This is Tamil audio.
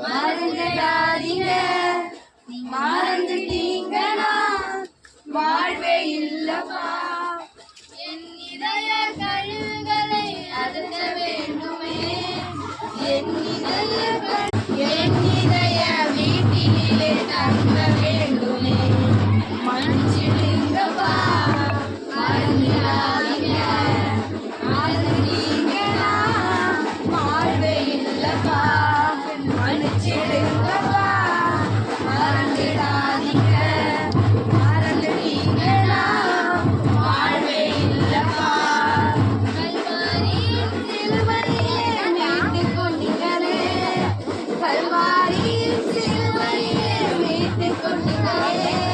மறந்துடாதீங்க, மறந்துட்டீங்கன்னா வாழ்வே இல்லப்பா. என் இதய கழிவுகளை அகற்ற வேண்டுமே, என் இதய வீட்டிலே தங்க வேண்டுமே. மன்னிச்சிடுங்கப்பா, மறந்துடாதீங்க, மறந்துட்டீங்கன்னா வாழ்வே இல்லப்பா. மன்னிச்சிடுங்கப்பா, மறந்துடாதீங்க, மறந்துட்டீங்கன்னா வாழ்வே இல்லப்பா. கல்வாரியின் சிலுவையிலே மீட்டுக் கொண்டீங்களே, கல்வாரியின் சிலுவையிலே மீட்டுக் கொண்டீங்களே.